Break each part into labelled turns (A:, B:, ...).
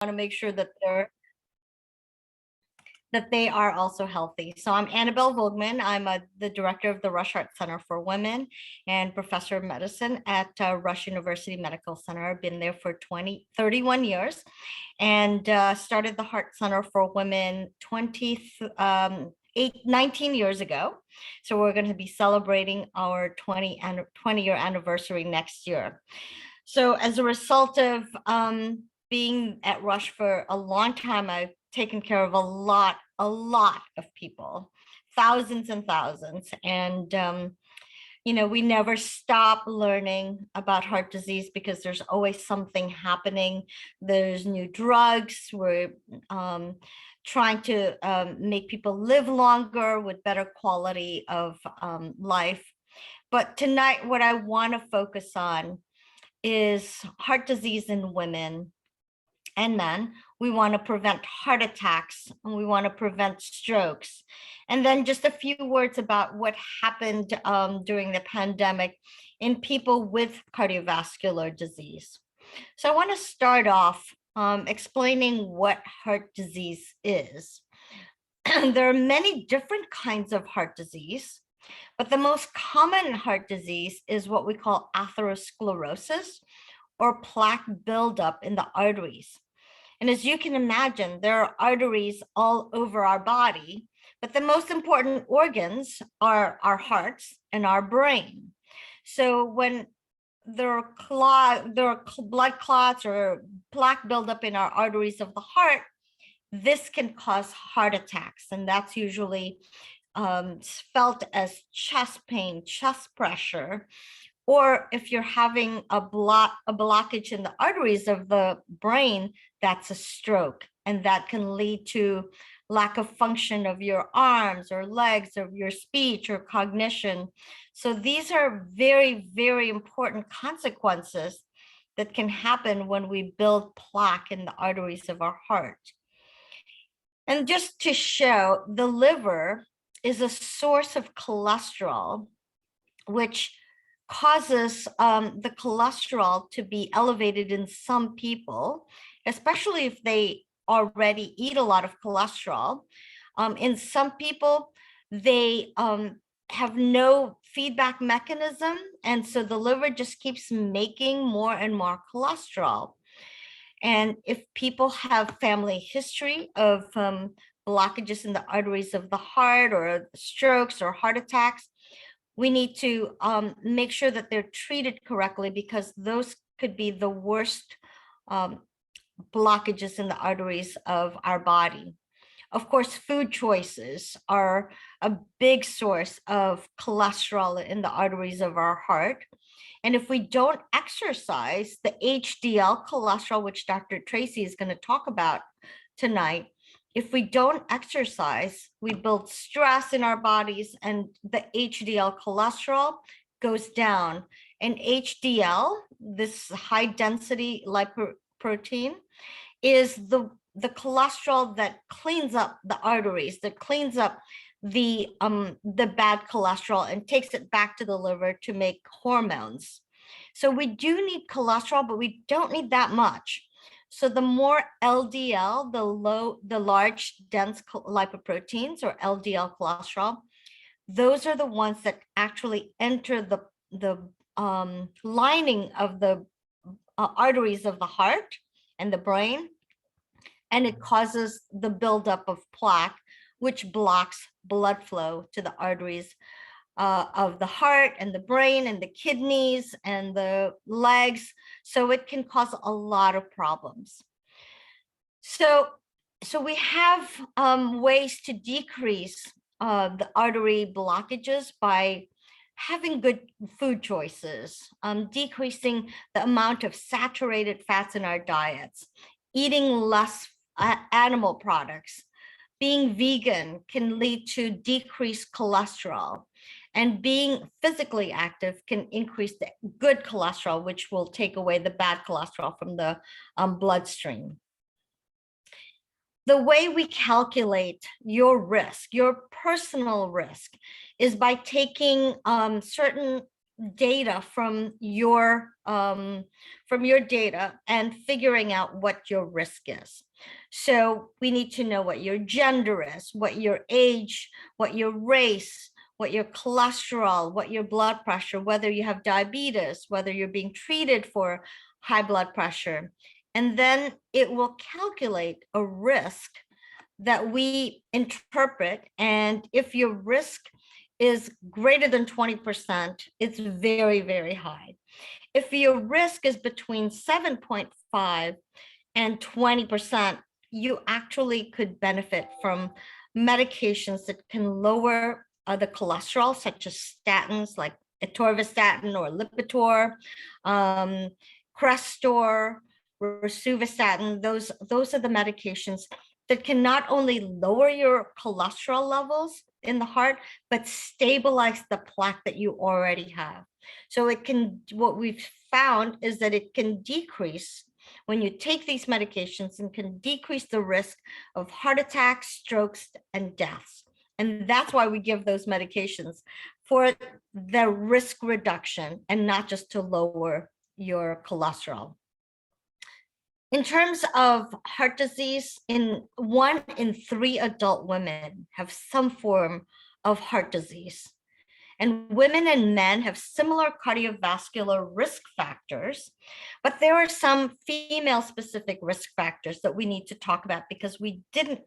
A: want to make sure that they are also healthy. So I'm Annabelle Vogtman. I'm the director of the Rush Heart Center for Women and professor of medicine at Rush University Medical Center. I've been there for 31 years and started the Heart Center for Women 19 years ago. So we're going to be celebrating our 20-year anniversary next year. So as a result of being at Rush for a long time, I've taken care of a lot of people, thousands and thousands. And, we never stop learning about heart disease because there's always something happening. There's new drugs. We're trying to make people live longer with better quality of life. But tonight, what I want to focus on is heart disease in women and men. We want to prevent heart attacks and we want to prevent strokes. And then just a few words about what happened during the pandemic in people with cardiovascular disease. So I want to start off explaining what heart disease is. There are many different kinds of heart disease, but the most common heart disease is what we call atherosclerosis, or plaque buildup in the arteries. And as you can imagine, there are arteries all over our body, but the most important organs are our hearts and our brain. So when there are blood clots or plaque buildup in our arteries of the heart, this can cause heart attacks. And that's usually felt as chest pain, chest pressure, or if you're having a blockage in the arteries of the brain, that's a stroke. And that can lead to lack of function of your arms or legs, or your speech or cognition. So these are very, very important consequences that can happen when we build plaque in the arteries of our heart. And just to show, the liver is a source of cholesterol, which causes the cholesterol to be elevated in some people, especially if they already eat a lot of cholesterol. In some people, they have no feedback mechanism, and so the liver just keeps making more and more cholesterol. And if people have family history of blockages in the arteries of the heart, or strokes or heart attacks, we need to make sure that they're treated correctly, because those could be the worst blockages in the arteries of our body. Of course, food choices are a big source of cholesterol in the arteries of our heart. And if we don't exercise, the HDL cholesterol, which Dr. Tracy is going to talk about tonight, if we don't exercise, we build stress in our bodies and the HDL cholesterol goes down. And HDL, this high density lipoprotein, is the cholesterol that cleans up the arteries, that cleans up the bad cholesterol and takes it back to the liver to make hormones. So we do need cholesterol, but we don't need that much. So the more LDL, the large dense lipoproteins, or LDL cholesterol, those are the ones that actually enter the lining of the arteries of the heart and the brain, and it causes the buildup of plaque, which blocks blood flow to the arteries of the heart and the brain and the kidneys and the legs. So it can cause a lot of problems. So we have ways to decrease the artery blockages by having good food choices, decreasing the amount of saturated fats in our diets, eating less animal products. Being vegan can lead to decreased cholesterol, and being physically active can increase the good cholesterol, which will take away the bad cholesterol from the bloodstream. The way we calculate your risk, your personal risk, is by taking certain data from your data and figuring out what your risk is. So we need to know what your gender is, what your age, what your race, what your cholesterol, what your blood pressure, whether you have diabetes, whether you're being treated for high blood pressure. And then it will calculate a risk that we interpret. And if your risk is greater than 20%, it's very, very high. If your risk is between 7.5 and 20%, you actually could benefit from medications that can lower the cholesterol, such as statins like atorvastatin or Lipitor, Crestor, rosuvastatin. Those are the medications that can not only lower your cholesterol levels in the heart, but stabilize the plaque that you already have. So it can, what we've found is that it can decrease when you take these medications and can decrease the risk of heart attacks, strokes, and deaths. And that's why we give those medications, for the risk reduction and not just to lower your cholesterol. In terms of heart disease, 1 in 3 adult women have some form of heart disease. And women and men have similar cardiovascular risk factors, but there are some female-specific risk factors that we need to talk about, because we didn't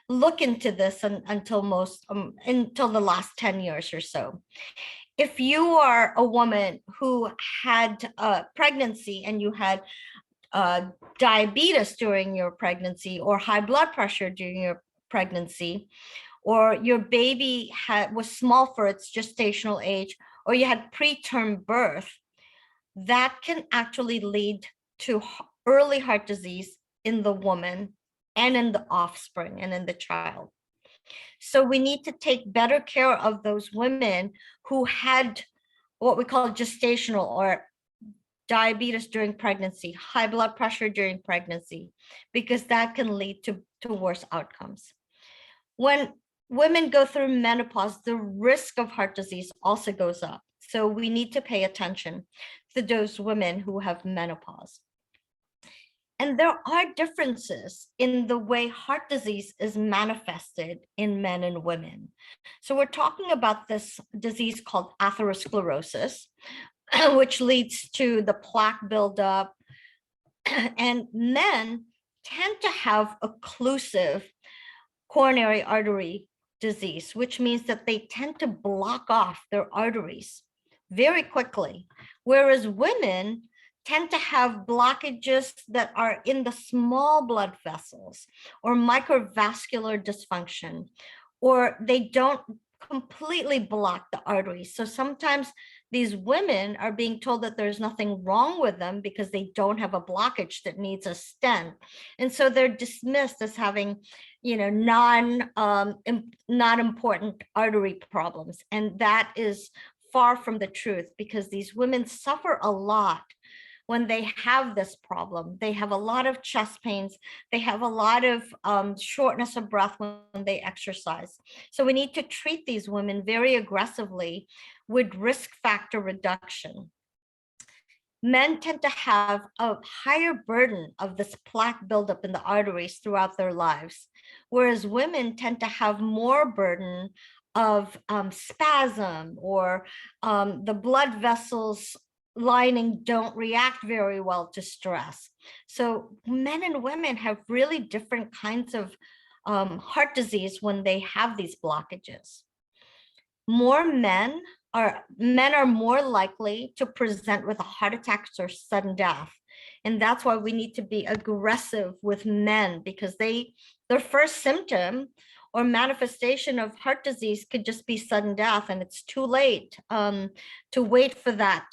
A: look into this until the last 10 years or so. If you are a woman who had pregnancy and you had diabetes during your pregnancy, or high blood pressure during your pregnancy, or your baby was small for its gestational age, or you had preterm birth, that can actually lead to early heart disease in the woman and in the offspring and in the child. So we need to take better care of those women who had what we call gestational or diabetes during pregnancy, high blood pressure during pregnancy, because that can lead to worse outcomes. When women go through menopause, the risk of heart disease also goes up. So we need to pay attention to those women who have menopause. And there are differences in the way heart disease is manifested in men and women. So we're talking about this disease called atherosclerosis, which leads to the plaque buildup. And men tend to have occlusive coronary artery disease, which means that they tend to block off their arteries very quickly, whereas women tend to have blockages that are in the small blood vessels, or microvascular dysfunction, or they don't completely block the arteries. So sometimes these women are being told that there's nothing wrong with them because they don't have a blockage that needs a stent. And so they're dismissed as having, not important artery problems. And that is far from the truth, because these women suffer a lot when they have this problem. They have a lot of chest pains. They have a lot of shortness of breath when they exercise. So we need to treat these women very aggressively with risk factor reduction. Men tend to have a higher burden of this plaque buildup in the arteries throughout their lives, whereas women tend to have more burden of spasm, or the blood vessels lining don't react very well to stress. So men and women have really different kinds of heart disease when they have these blockages. Men are more likely to present with heart attacks or sudden death. And that's why we need to be aggressive with men, because their first symptom or manifestation of heart disease could just be sudden death, and it's too late to wait for that.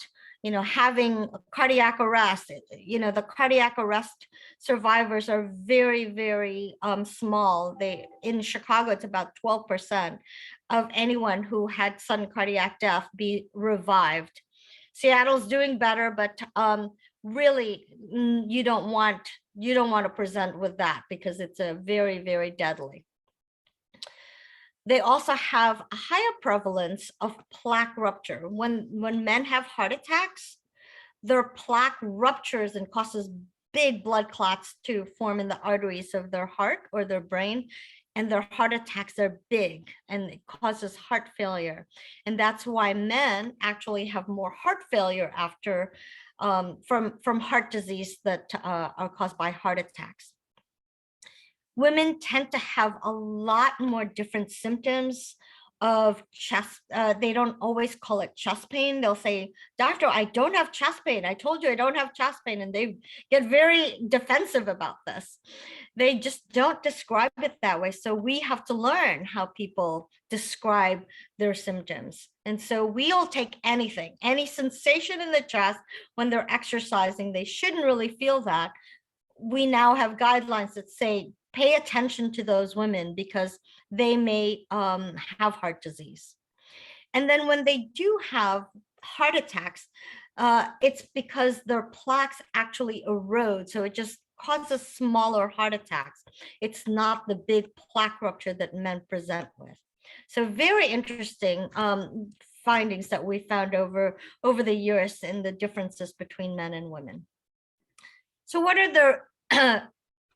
A: Having a cardiac arrest, the cardiac arrest survivors are very, very small. In Chicago, it's about 12% of anyone who had sudden cardiac death be revived. Seattle's doing better, but really, you don't want to present with that, because it's a very, very deadly. They also have a higher prevalence of plaque rupture. When men have heart attacks, their plaque ruptures and causes big blood clots to form in the arteries of their heart or their brain. And their heart attacks are big and it causes heart failure. And that's why men actually have more heart failure after from heart disease that are caused by heart attacks. Women tend to have a lot more different symptoms of chest. They don't always call it chest pain. They'll say, "Doctor, I don't have chest pain. I told you I don't have chest pain." And they get very defensive about this. They just don't describe it that way. So we have to learn how people describe their symptoms. And so we'll take anything, any sensation in the chest when they're exercising. They shouldn't really feel that. We now have guidelines that say pay attention to those women because they may have heart disease. And then when they do have heart attacks, it's because their plaques actually erode. So it just causes smaller heart attacks. It's not the big plaque rupture that men present with. So very interesting findings that we found over the years in the differences between men and women. So what are the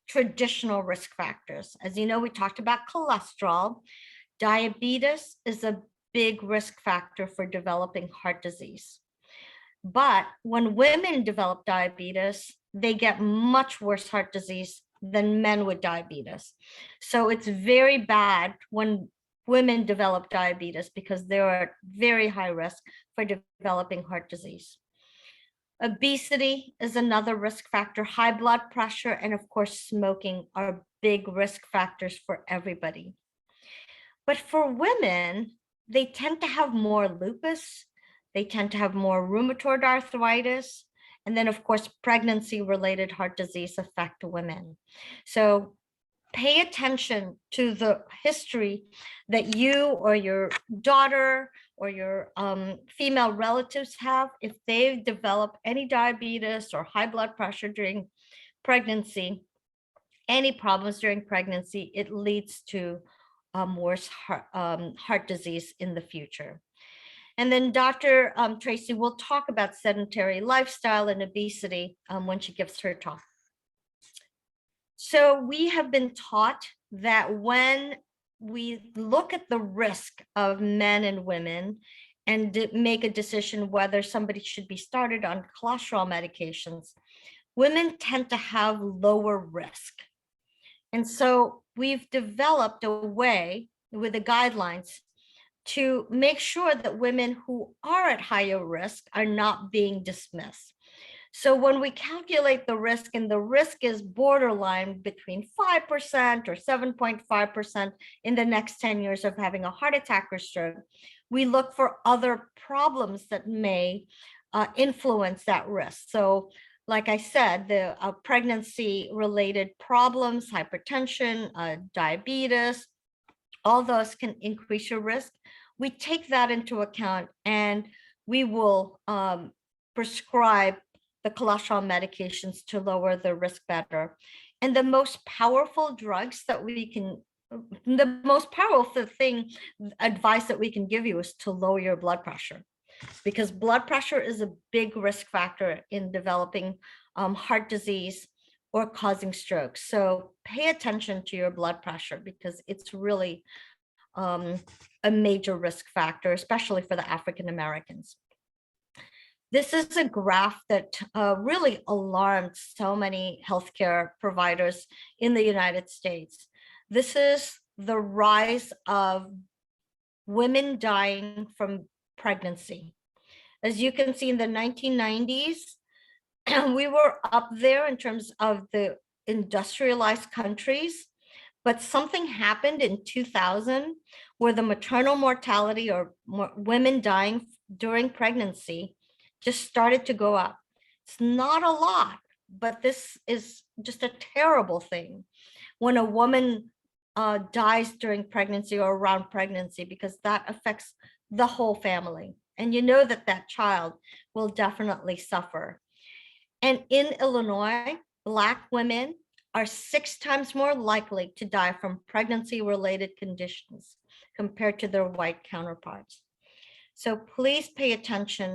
A: traditional risk factors? As you know, we talked about cholesterol. Diabetes is a big risk factor for developing heart disease. But when women develop diabetes, they get much worse heart disease than men with diabetes. So it's very bad when women develop diabetes because they are at very high risk for developing heart disease. Obesity is another risk factor. High blood pressure and of course smoking are big risk factors for everybody. But for women, they tend to have more lupus, they tend to have more rheumatoid arthritis, and then of course pregnancy related heart disease affect women. So pay attention to the history that you or your daughter or your female relatives have. If they've developed any diabetes or high blood pressure during pregnancy, any problems during pregnancy, it leads to worse heart disease in the future. And then Dr. Tracy will talk about sedentary lifestyle and obesity when she gives her talk. So we have been taught that when we look at the risk of men and women and make a decision whether somebody should be started on cholesterol medications, women tend to have lower risk. And so we've developed a way with the guidelines to make sure that women who are at higher risk are not being dismissed. So when we calculate the risk, and the risk is borderline between 5% or 7.5% in the next 10 years of having a heart attack or stroke, we look for other problems that may influence that risk. So like I said, the pregnancy related problems, hypertension, diabetes, all those can increase your risk. We take that into account and we will prescribe the cholesterol medications to lower the risk better. And the most powerful drugs that we can, the most powerful advice that we can give you is to lower your blood pressure, because blood pressure is a big risk factor in developing heart disease or causing stroke. So pay attention to your blood pressure because it's really a major risk factor, especially for the African Americans. This is a graph that really alarmed so many healthcare providers in the United States. This is the rise of women dying from pregnancy. As you can see, in the 1990s, we were up there in terms of the industrialized countries, but something happened in 2000 where the maternal mortality or women dying during pregnancy just started to go up. It's not a lot, but this is just a terrible thing when a woman dies during pregnancy or around pregnancy, because that affects the whole family. And you know that that child will definitely suffer. And in Illinois, Black women are 6 times more likely to die from pregnancy-related conditions compared to their white counterparts. So please pay attention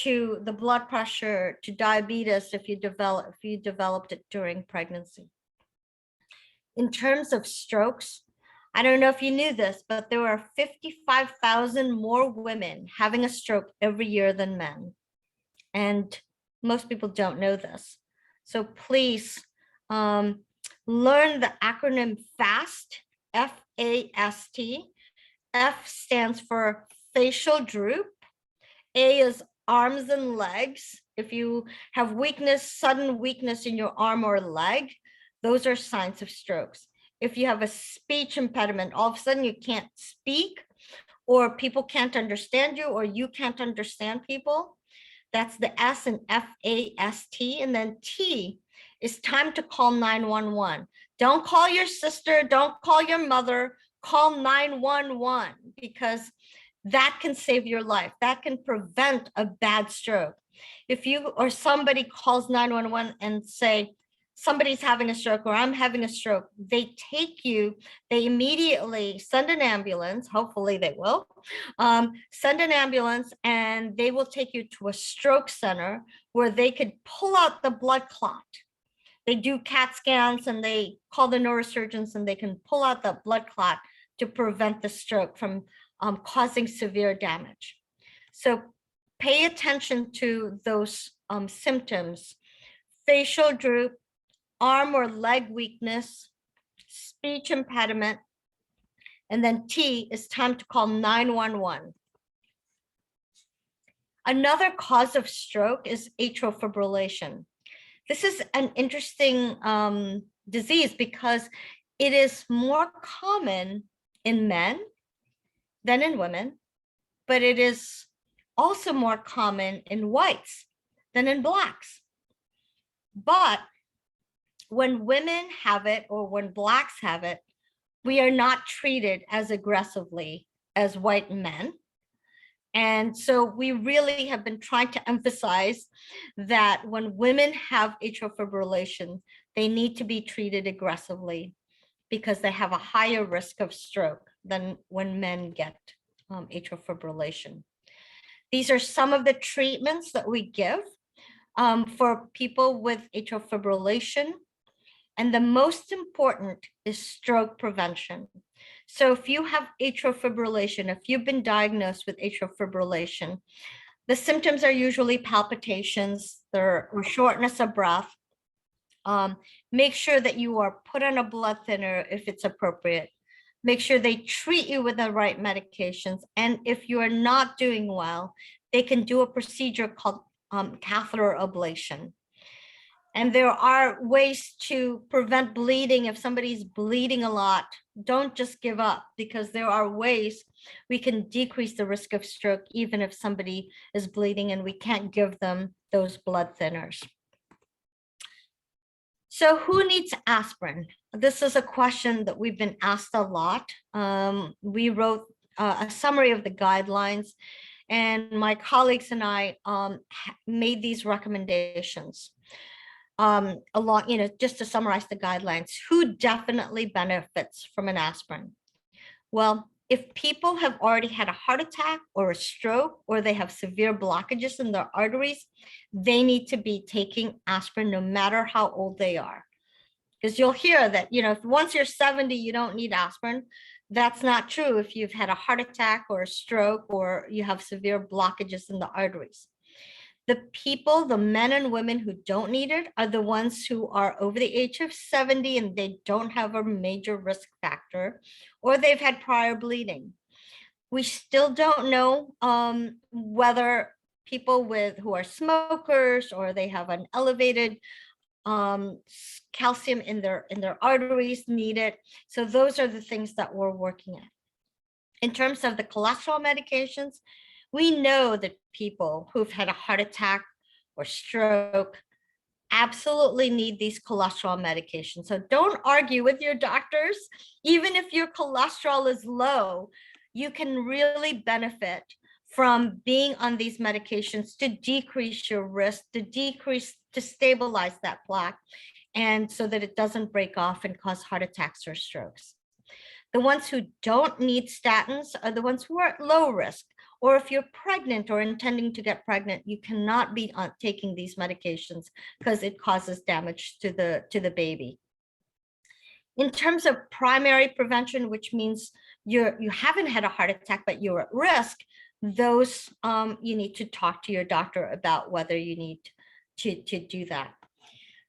A: to the blood pressure, to diabetes if you developed it during pregnancy. In terms of strokes, I don't know if you knew this, but there are 55,000 more women having a stroke every year than men. And most people don't know this. So please learn the acronym FAST, F-A-S-T. F stands for facial droop. A is arms and legs. If you have weakness, sudden weakness in your arm or leg, those are signs of strokes. If you have a speech impediment, all of a sudden you can't speak, or people can't understand you, or you can't understand people, that's the S in F-A-S-T. And then T is time to call 911. Don't call your sister, don't call your mother, call 911, because that can save your life. That can prevent a bad stroke. If you or somebody calls 911 and say, somebody's having a stroke or I'm having a stroke, they take you, they immediately send an ambulance, hopefully they will, send an ambulance, and they will take you to a stroke center where they could pull out the blood clot. They do CAT scans and they call the neurosurgeons and they can pull out the blood clot to prevent the stroke from causing severe damage. So pay attention to those symptoms: facial droop, arm or leg weakness, speech impediment, and then T is time to call 911. Another cause of stroke is atrial fibrillation. This is an interesting disease because it is more common in men than in women, but it is also more common in whites than in blacks. But when women have it, or when blacks have it, we are not treated as aggressively as white men. And so we really have been trying to emphasize that when women have atrial fibrillation, they need to be treated aggressively because they have a higher risk of stroke than when men get atrial fibrillation. These are some of the treatments that we give for people with atrial fibrillation. And the most important is stroke prevention. So if you have atrial fibrillation, if you've been diagnosed with atrial fibrillation, the symptoms are usually palpitations, or shortness of breath. Make sure that you are put on a blood thinner if it's appropriate. Make sure they treat you with the right medications. And if you are not doing well, they can do a procedure called catheter ablation. And there are ways to prevent bleeding. If somebody's bleeding a lot, don't just give up, because there are ways we can decrease the risk of stroke even if somebody is bleeding and we can't give them those blood thinners. So who needs aspirin? This is a question that we've been asked a lot. We wrote a summary of the guidelines, and my colleagues and I made these recommendations. Just to summarize the guidelines, who definitely benefits from an aspirin? Well, if people have already had a heart attack or a stroke, or they have severe blockages in their arteries, they need to be taking aspirin no matter how old they are. Because you'll hear that, if once you're 70, you don't need aspirin. That's not true if you've had a heart attack or a stroke, or you have severe blockages in the arteries. The people, the men and women who don't need it, are the ones who are over the age of 70 and they don't have a major risk factor, or they've had prior bleeding. We still don't know whether people who are smokers, or they have an elevated calcium in their arteries, need it. So those are the things that we're working at. In terms of the cholesterol medications, we know that people who've had a heart attack or stroke absolutely need these cholesterol medications. So don't argue with your doctors. Even if your cholesterol is low, you can really benefit from being on these medications to decrease your risk, to stabilize that plaque, and so that it doesn't break off and cause heart attacks or strokes. The ones who don't need statins are the ones who are at low risk, or if you're pregnant or intending to get pregnant, you cannot be taking these medications because it causes damage to the baby. In terms of primary prevention, which means you haven't had a heart attack, but you're at risk, those you need to talk to your doctor about whether you need to do that.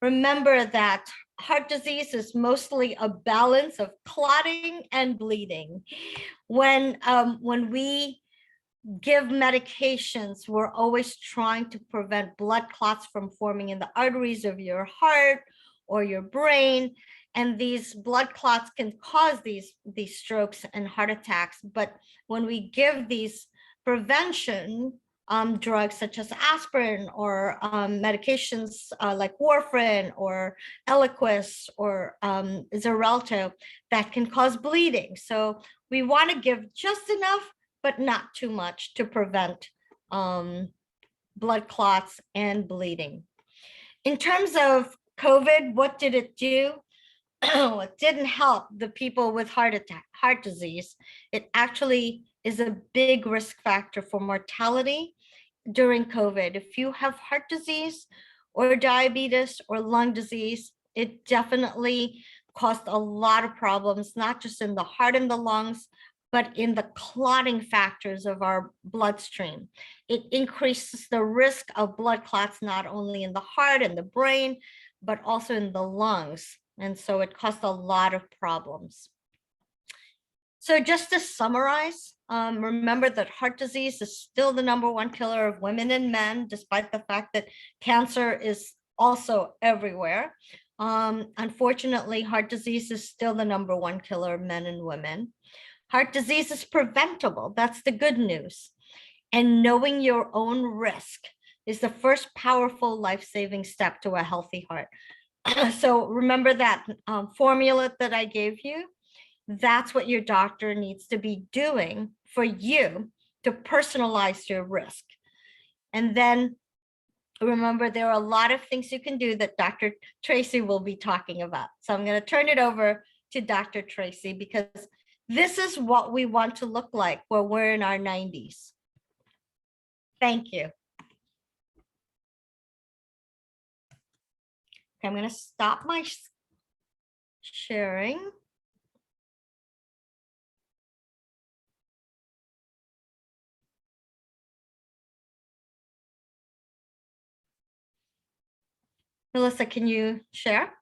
A: Remember that heart disease is mostly a balance of clotting and bleeding. When we give medications, we're always trying to prevent blood clots from forming in the arteries of your heart or your brain. And these blood clots can cause these strokes and heart attacks. But when we give these prevention drugs such as aspirin or medications like warfarin or Eliquis or Xarelto, that can cause bleeding. So we want to give just enough, but not too much, to prevent blood clots and bleeding. In terms of COVID, what did it do? It didn't help the people with heart disease. It actually is a big risk factor for mortality during COVID. If you have heart disease or diabetes or lung disease, it definitely caused a lot of problems, not just in the heart and the lungs, but in the clotting factors of our bloodstream. It increases the risk of blood clots, not only in the heart and the brain, but also in the lungs. And so it caused a lot of problems. So just to summarize, remember that heart disease is still the #1 killer of women and men, despite the fact that cancer is also everywhere. Unfortunately, heart disease is still the #1 killer of men and women. Heart disease is preventable. That's the good news. And knowing your own risk is the first powerful life-saving step to a healthy heart. So remember that formula that I gave you. That's what your doctor needs to be doing for you to personalize your risk. And then remember, there are a lot of things you can do that Dr. Tracy will be talking about. So I'm going to turn it over to Dr. Tracy, because this is what we want to look like when we're in our 90s. Thank you. Okay, I'm going to stop my sharing. Melissa, can you share?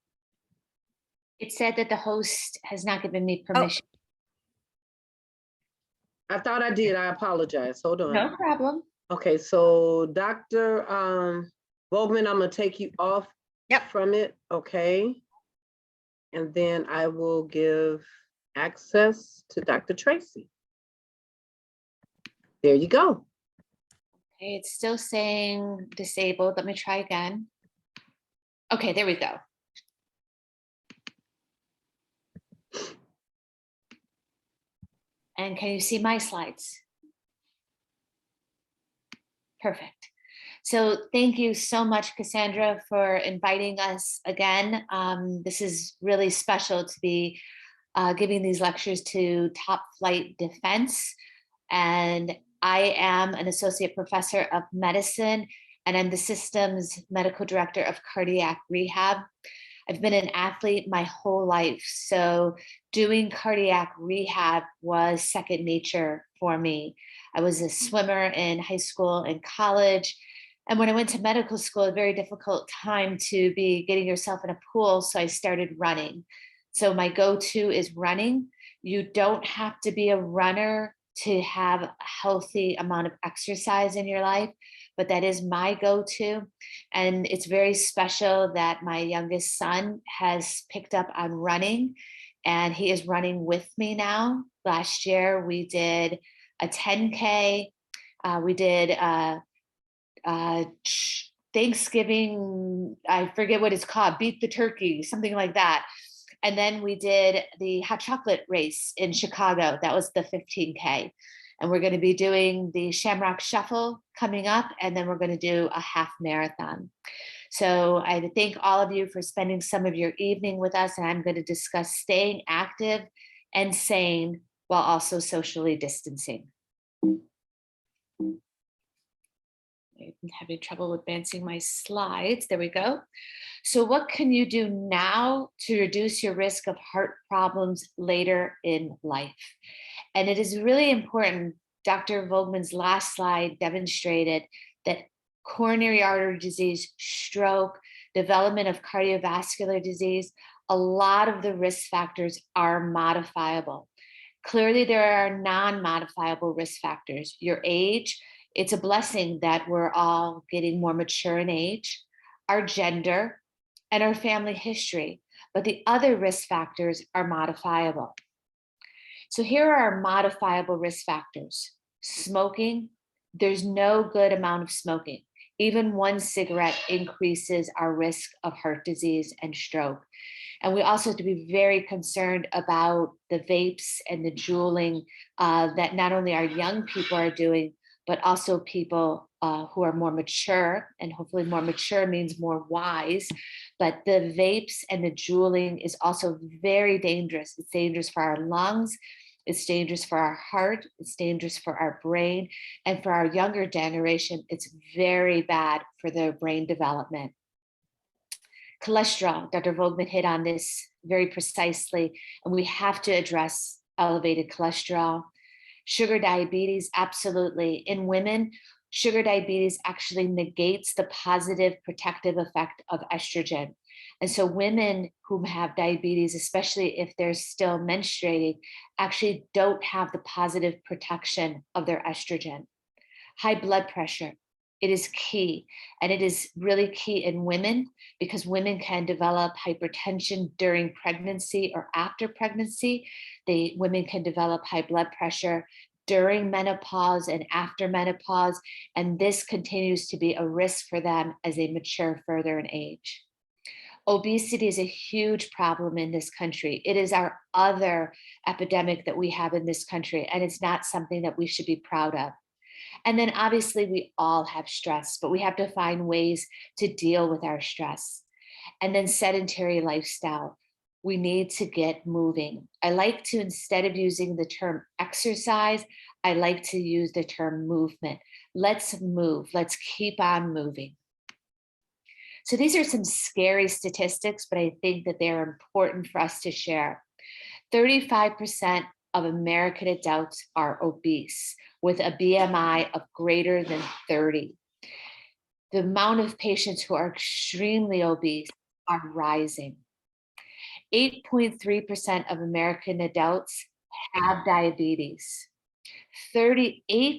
B: It said that the host has not given me permission.
C: I thought I did. I apologize. Hold on.
B: No problem.
C: Okay, so Dr. Vogtman, I'm gonna take you off from it, okay? And then I will give access to Dr. Tracy. There you go.
B: Okay, it's still saying disabled. Let me try again. Okay, there we go. And can you see my slides? Perfect. So thank you so much, Cassandra, for inviting us again. This is really special to be giving these lectures to Top Flight Defense. And I am an associate professor of medicine, and I'm the systems medical director of cardiac rehab. I've been an athlete my whole life, so doing cardiac rehab was second nature for me. I was a swimmer in high school and college. And when I went to medical school, a very difficult time to be getting yourself in a pool, so I started running. So my go-to is running. You don't have to be a runner to have a healthy amount of exercise in your life, but that is my go-to. And it's very special that my youngest son has picked up on running, and he is running with me now. Last year, we did a 10K. We did Thanksgiving, I forget what it's called, Beat the Turkey, something like that. And then we did the hot chocolate race in Chicago. That was the 15K. And we're going to be doing the Shamrock Shuffle coming up, and then we're going to do a half marathon. So I thank all of you for spending some of your evening with us, and I'm going to discuss staying active and sane while also socially distancing. I'm having trouble advancing my slides. There we go. So what can you do now to reduce your risk of heart problems later in life? And it is really important. Dr. Vogtman's last slide demonstrated that coronary artery disease, stroke, development of cardiovascular disease, a lot of the risk factors are modifiable. Clearly, there are non-modifiable risk factors. Your age, it's a blessing that we're all getting more mature in age, our gender, and our family history. But the other risk factors are modifiable. So here are our modifiable risk factors. Smoking, there's no good amount of smoking. Even one cigarette increases our risk of heart disease and stroke. And we also have to be very concerned about the vapes and the juuling that not only our young people are doing, but also people who are more mature, and hopefully more mature means more wise. But the vapes and the juuling is also very dangerous. It's dangerous for our lungs. It's dangerous for our heart. It's dangerous for our brain. And for our younger generation, it's very bad for their brain development. Cholesterol, Dr. Vogtman hit on this very precisely, and we have to address elevated cholesterol. Sugar diabetes, absolutely. In women, sugar diabetes actually negates the positive protective effect of estrogen. And so women who have diabetes, especially if they're still menstruating, actually don't have the positive protection of their estrogen. High blood pressure, it is key. And it is really key in women because women can develop hypertension during pregnancy or after pregnancy. Women can develop high blood pressure during menopause and after menopause. And this continues to be a risk for them as they mature further in age. Obesity is a huge problem in this country. It is our other epidemic that we have in this country, and it's not something that we should be proud of. And then obviously we all have stress, but we have to find ways to deal with our stress. And then sedentary lifestyle. We need to get moving. I like to, instead of using the term exercise, I like to use the term movement. Let's move. Let's keep on moving. So these are some scary statistics, but I think that they're important for us to share. 35% of American adults are obese with a BMI of greater than 30. The amount of patients who are extremely obese are rising. 8.3% of American adults have diabetes. 38%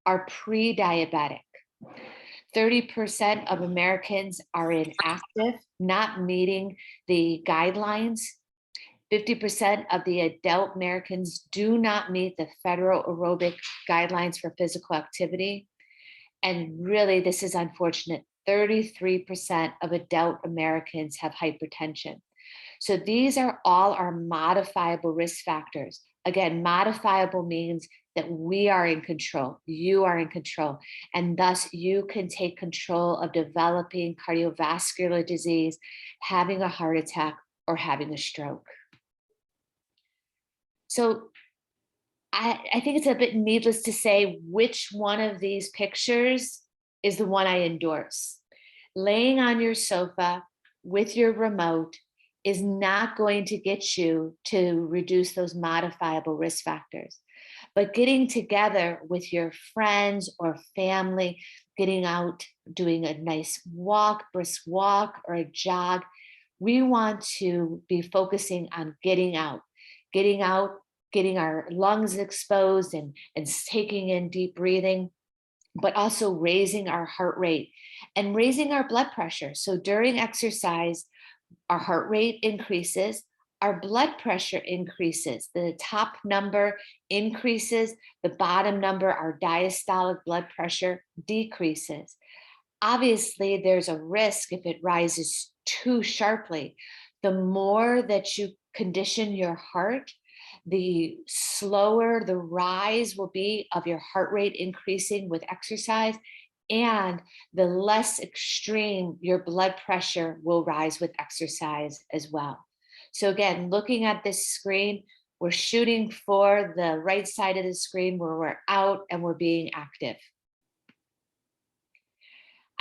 B: are pre-diabetic. 30% of Americans are inactive, not meeting the guidelines. 50% of the adult Americans do not meet the federal aerobic guidelines for physical activity. And really, this is unfortunate. 33% of adult Americans have hypertension. So these are all our modifiable risk factors. Again, modifiable means that we are in control, you are in control, and thus you can take control of developing cardiovascular disease, having a heart attack, or having a stroke. So I think it's a bit needless to say which one of these pictures is the one I endorse. Laying on your sofa with your remote is not going to get you to reduce those modifiable risk factors. But getting together with your friends or family, getting out, doing a nice walk, brisk walk, or a jog, we want to be focusing on getting out, getting our lungs exposed and taking in deep breathing, but also raising our heart rate and raising our blood pressure. So during exercise, our heart rate increases, our blood pressure increases. The top number increases, the bottom number, our diastolic blood pressure, decreases. Obviously, there's a risk if it rises too sharply. The more that you condition your heart, the slower the rise will be of your heart rate increasing with exercise, and the less extreme your blood pressure will rise with exercise as well. So again, looking at this screen, we're shooting for the right side of the screen where we're out and we're being active.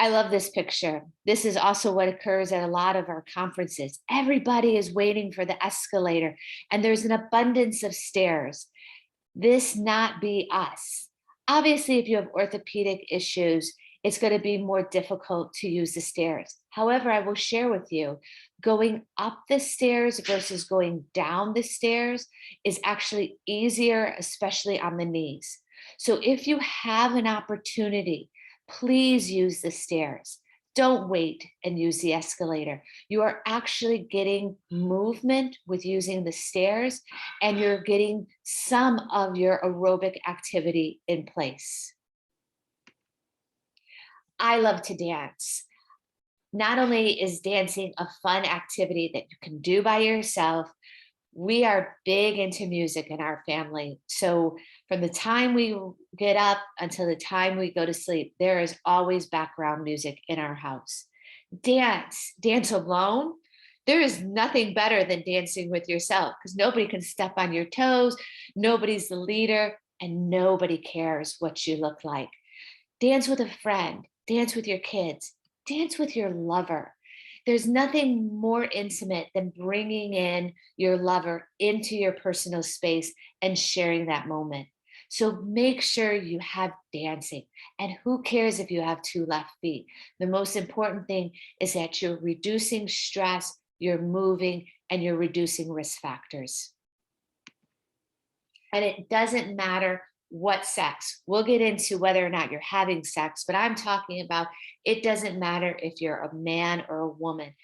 B: I love this picture. This is also what occurs at a lot of our conferences. Everybody is waiting for the escalator and there's an abundance of stairs. This not be us. Obviously, if you have orthopedic issues, it's going to be more difficult to use the stairs. However, I will share with you, going up the stairs versus going down the stairs is actually easier, especially on the knees. So if you have an opportunity, please use the stairs. Don't wait and use the escalator. You are actually getting movement with using the stairs, and you're getting some of your aerobic activity in place. I love to dance. Not only is dancing a fun activity that you can do by yourself, we are big into music in our family. So from the time we get up until the time we go to sleep, there is always background music in our house. Dance alone. There is nothing better than dancing with yourself because nobody can step on your toes. Nobody's the leader and nobody cares what you look like. Dance with a friend, dance with your kids, dance with your lover. There's nothing more intimate than bringing in your lover into your personal space and sharing that moment. So make sure you have dancing. And who cares if you have 2 left feet? The most important thing is that you're reducing stress, you're moving, and you're reducing risk factors. And it doesn't matter what sex. We'll get into whether or not you're having sex, but I'm talking about it doesn't matter if you're a man or a woman.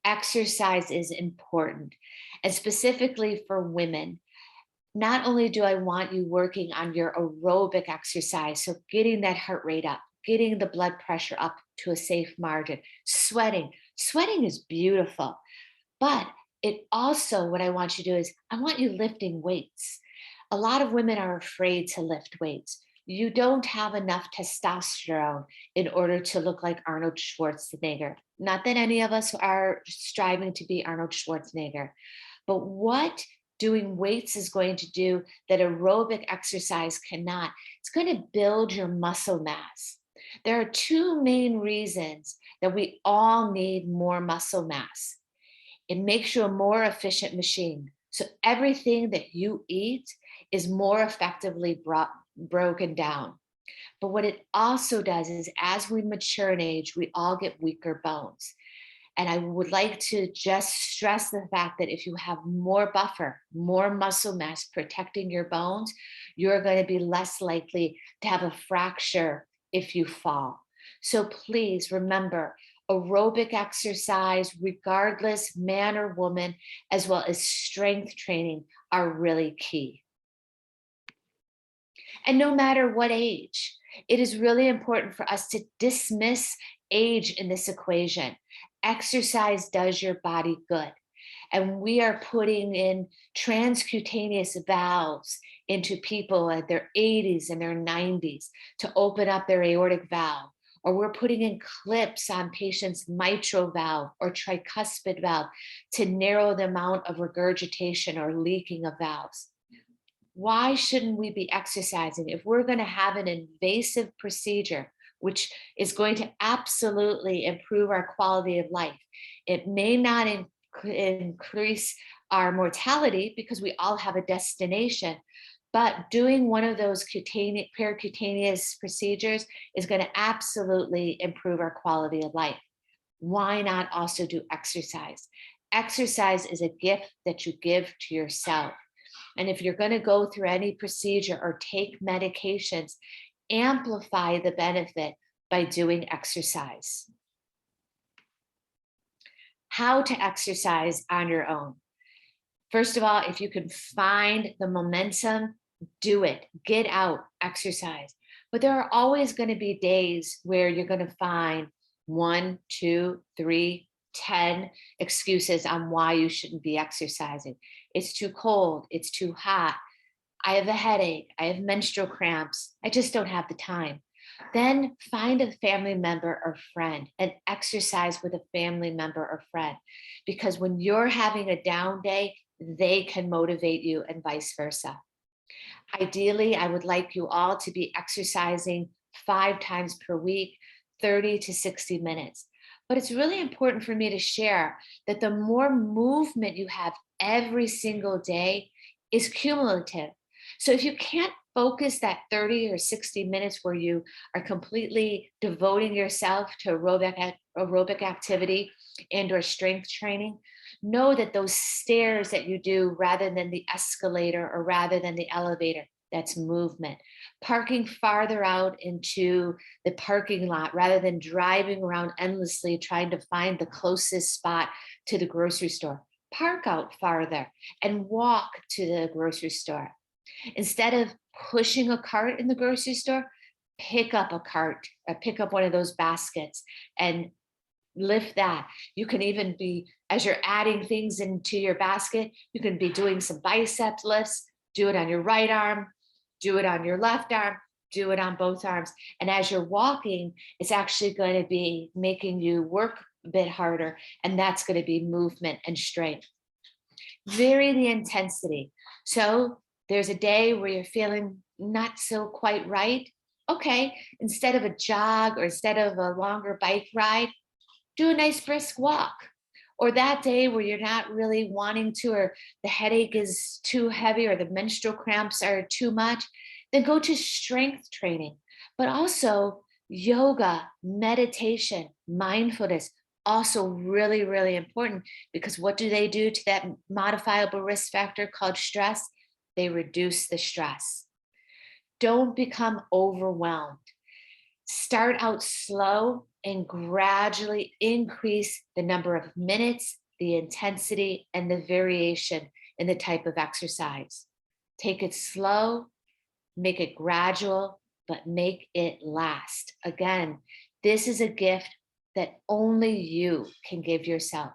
B: Exercise is important. And specifically for women, not only do I want you working on your aerobic exercise, so getting that heart rate up, getting the blood pressure up to a safe margin, sweating. Sweating is beautiful, but it also, what I want you to do is I want you lifting weights. A lot of women are afraid to lift weights. You don't have enough testosterone in order to look like Arnold Schwarzenegger. Not that any of us are striving to be Arnold Schwarzenegger, but what doing weights is going to do that aerobic exercise cannot, it's going to build your muscle mass. There are 2 main reasons that we all need more muscle mass. It makes you a more efficient machine. So everything that you eat is more effectively broken down. But what it also does is as we mature in age, we all get weaker bones. And I would like to just stress the fact that if you have more buffer, more muscle mass protecting your bones, you're going to be less likely to have a fracture if you fall. So please remember, aerobic exercise, regardless man or woman, as well as strength training are really key. And no matter what age, it is really important for us to dismiss age in this equation. Exercise does your body good. And we are putting in transcutaneous valves into people at their 80s and their 90s to open up their aortic valve. Or we're putting in clips on patients' mitral valve or tricuspid valve to narrow the amount of regurgitation or leaking of valves. Why shouldn't we be exercising if we're going to have an invasive procedure, which is going to absolutely improve our quality of life? It may not increase our mortality because we all have a destination, but doing one of those percutaneous procedures is going to absolutely improve our quality of life. Why not also do exercise? Exercise is a gift that you give to yourself. And if you're going to go through any procedure or take medications, amplify the benefit by doing exercise. How to exercise on your own. First of all, if you can find the momentum, do it. Get out, exercise. But there are always going to be days where you're going to find 1, 2, 3, 10 excuses on why you shouldn't be exercising. It's too cold. It's too hot. I have a headache. I have menstrual cramps. I just don't have the time. Then find a family member or friend and exercise with a family member or friend. Because when you're having a down day, they can motivate you and vice versa. Ideally, I would like you all to be exercising 5 times per week, 30 to 60 minutes. But it's really important for me to share that the more movement you have every single day is cumulative. So if you can't focus that 30 or 60 minutes where you are completely devoting yourself to aerobic activity and or strength training, know that those stairs that you do rather than the escalator or rather than the elevator, that's movement. Parking farther out into the parking lot rather than driving around endlessly trying to find the closest spot to the grocery store. Park out farther and walk to the grocery store. Instead of pushing a cart in the grocery store, pick up a cart or pick up one of those baskets and lift that. You can even be, as you're adding things into your basket, you can be doing some bicep lifts, do it on your right arm, do it on your left arm, do it on both arms. And as you're walking, it's actually going to be making you work a bit harder. And that's going to be movement and strength. Vary the intensity. So there's a day where you're feeling not so quite right. Okay, instead of a jog or instead of a longer bike ride, do a nice brisk walk. Or that day where you're not really wanting to, or the headache is too heavy, or the menstrual cramps are too much, then go to strength training. But also yoga, meditation, mindfulness, also really, really important, because what do they do to that modifiable risk factor called stress? They reduce the stress. Don't become overwhelmed. Start out slow and gradually increase the number of minutes, the intensity, and the variation in the type of exercise. Take it slow, make it gradual, but make it last. Again, this is a gift that only you can give yourself.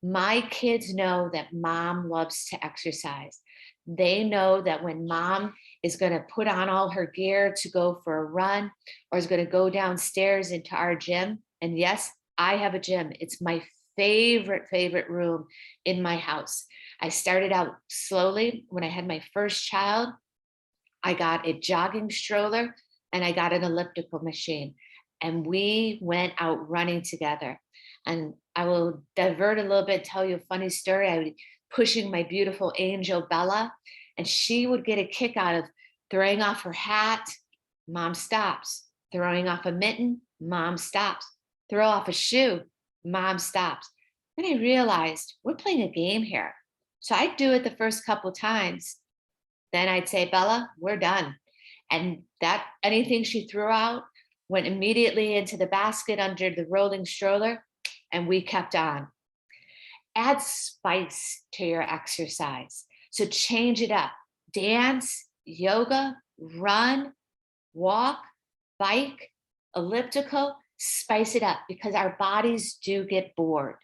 B: My kids know that mom loves to exercise. They know that when mom is going to put on all her gear to go for a run or is going to go downstairs into our gym. And yes, I have a gym. It's my favorite room in my house. I started out slowly. When I had my first child, I got a jogging stroller and I got an elliptical machine. And we went out running together. And I will divert a little bit, tell you a funny story. I would pushing my beautiful angel Bella, and she would get a kick out of throwing off her hat. Mom stops. Throwing off a mitten. Mom stops. Throw off a shoe. Mom stops. Then I realized we're playing a game here. So I'd do it the first couple times. Then I'd say, Bella, we're done. And that anything she threw out went immediately into the basket under the rolling stroller, and we kept on. Add spice to your exercise. So change it up. Dance, yoga, run, walk, bike, elliptical, spice it up, because our bodies do get bored.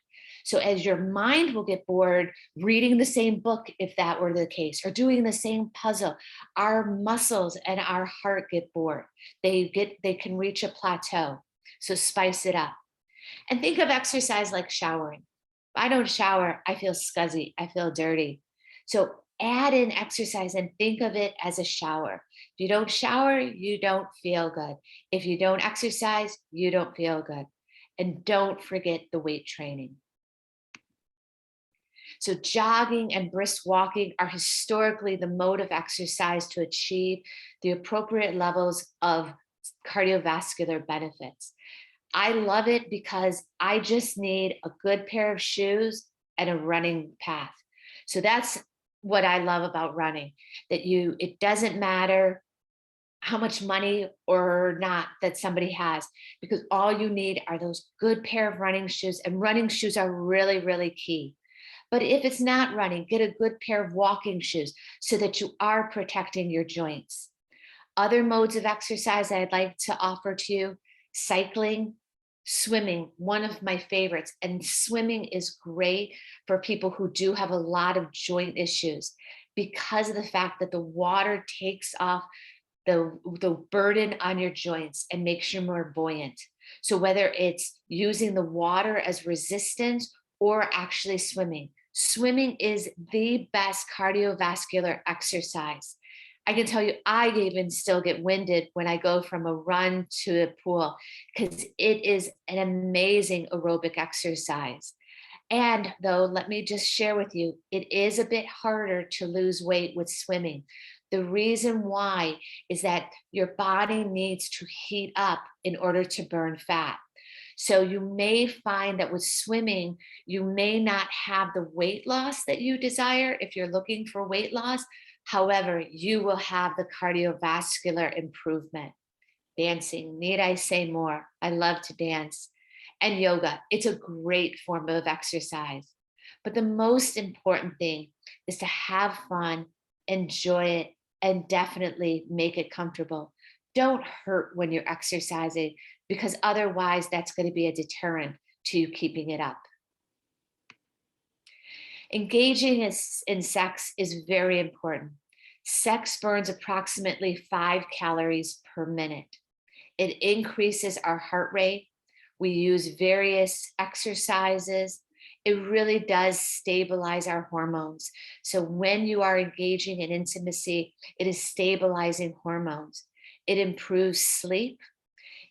B: So as your mind will get bored reading the same book, if that were the case, or doing the same puzzle, our muscles and our heart get bored. They can reach a plateau. So spice it up. And think of exercise like showering. If I don't shower, I feel scuzzy, I feel dirty. So add in exercise and think of it as a shower. If you don't shower, you don't feel good. If you don't exercise, you don't feel good. And don't forget the weight training. So jogging and brisk walking are historically the mode of exercise to achieve the appropriate levels of cardiovascular benefits. I love it because I just need a good pair of shoes and a running path. So that's what I love about running, that it doesn't matter how much money or not that somebody has, because all you need are those good pair of running shoes, and running shoes are really, really key. But if it's not running, get a good pair of walking shoes so that you are protecting your joints. Other modes of exercise I'd like to offer to you: cycling, swimming, one of my favorites. And swimming is great for people who do have a lot of joint issues because of the fact that the water takes off the burden on your joints and makes you more buoyant. So whether it's using the water as resistance or actually swimming, swimming is the best cardiovascular exercise. I can tell you, I even still get winded when I go from a run to a pool because it is an amazing aerobic exercise. And though, let me just share with you, it is a bit harder to lose weight with swimming. The reason why is that your body needs to heat up in order to burn fat. So you may find that with swimming, you may not have the weight loss that you desire if you're looking for weight loss. However, you will have the cardiovascular improvement. Dancing, need I say more? I love to dance. And yoga, it's a great form of exercise. But the most important thing is to have fun, enjoy it, and definitely make it comfortable. Don't hurt when you're exercising because otherwise that's going to be a deterrent to you keeping it up. Engaging in sex is very important. Sex burns approximately 5 calories per minute. It increases our heart rate. We use various exercises. It really does stabilize our hormones. So when you are engaging in intimacy, it is stabilizing hormones. It improves sleep.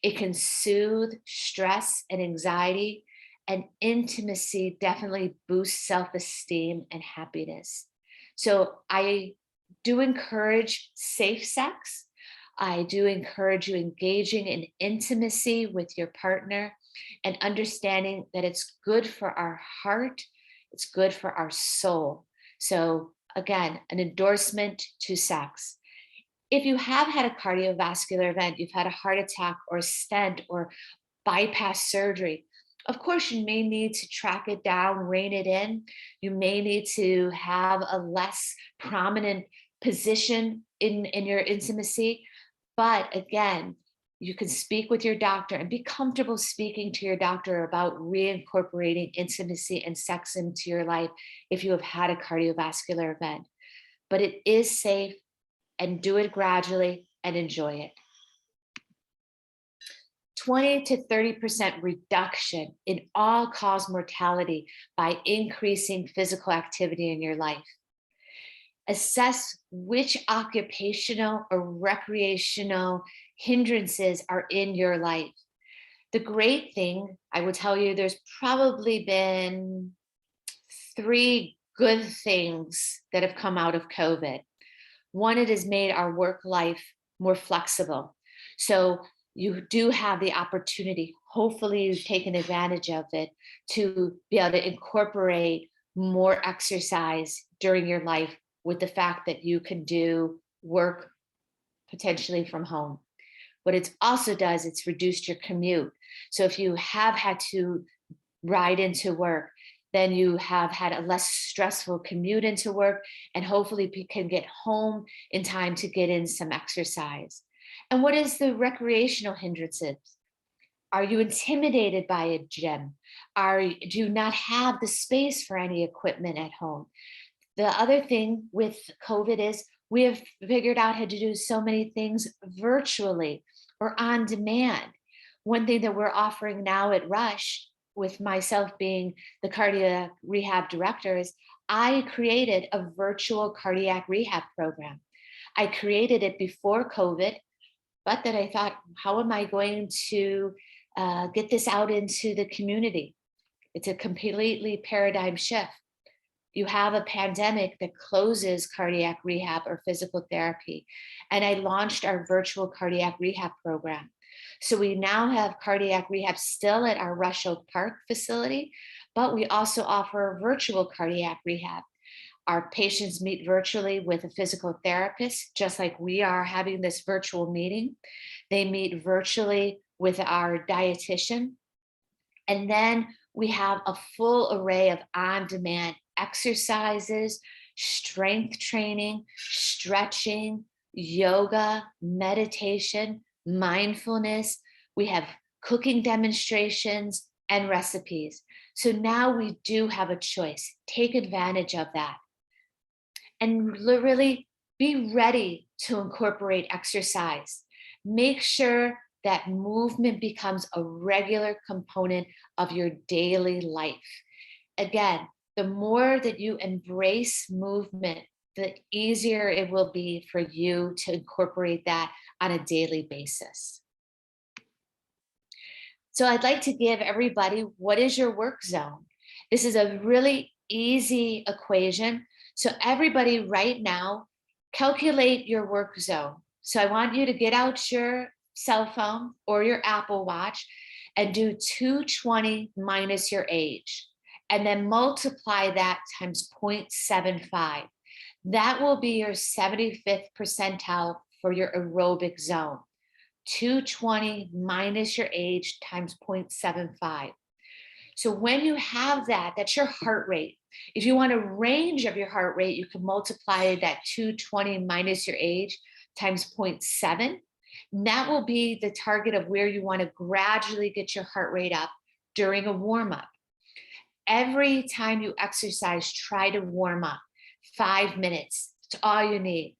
B: It can soothe stress and anxiety. And intimacy definitely boosts self-esteem and happiness. So I do encourage safe sex. I do encourage you engaging in intimacy with your partner and understanding that it's good for our heart, it's good for our soul. So again, an endorsement to sex. If you have had a cardiovascular event, you've had a heart attack or stent or bypass surgery, of course, you may need to track it down, rein it in. You may need to have a less prominent position in your intimacy. But again, you can speak with your doctor and be comfortable speaking to your doctor about reincorporating intimacy and sex into your life if you have had a cardiovascular event. But it is safe, and do it gradually and enjoy it. 20 to 30% reduction in all-cause mortality by increasing physical activity in your life. Assess which occupational or recreational hindrances are in your life. The great thing, I will tell you, there's probably been 3 good things that have come out of COVID. One, it has made our work life more flexible. So you do have the opportunity, hopefully you've taken advantage of it, to be able to incorporate more exercise during your life with the fact that you can do work potentially from home. What it also does, it's reduced your commute. So if you have had to ride into work, then you have had a less stressful commute into work, and hopefully you can get home in time to get in some exercise. And what is the recreational hindrances? Are you intimidated by a gym? Do you not have the space for any equipment at home? The other thing with COVID is we have figured out how to do so many things virtually or on demand. One thing that we're offering now at Rush, with myself being the cardiac rehab director, is I created a virtual cardiac rehab program. I created it before COVID, but then I thought, how am I going to get this out into the community? It's a completely paradigm shift. You have a pandemic that closes cardiac rehab or physical therapy. And I launched our virtual cardiac rehab program. So we now have cardiac rehab still at our Rush Oak Park facility, but we also offer virtual cardiac rehab. Our patients meet virtually with a physical therapist, just like we are having this virtual meeting. They meet virtually with our dietitian. And then we have a full array of on-demand exercises, strength training, stretching, yoga, meditation, mindfulness. We have cooking demonstrations and recipes. So now we do have a choice. Take advantage of that. And really Be ready to incorporate exercise. Make sure that movement becomes a regular component of your daily life. Again, the more that you embrace movement, the easier it will be for you to incorporate that on a daily basis. So I'd like to give everybody, what is your work zone? This is a really easy equation. So everybody right now, calculate your work zone. So I want you to get out your cell phone or your Apple Watch and do 220 minus your age, and then multiply that times 0.75. That will be your 75th percentile for your aerobic zone. 220 minus your age times 0.75. So when you have that, that's your heart rate. If you want a range of your heart rate, you can multiply that 220 minus your age times 0.7. And that will be the target of where you want to gradually get your heart rate up during a warm-up. Every time you exercise, try to warm up 5 minutes. It's all you need.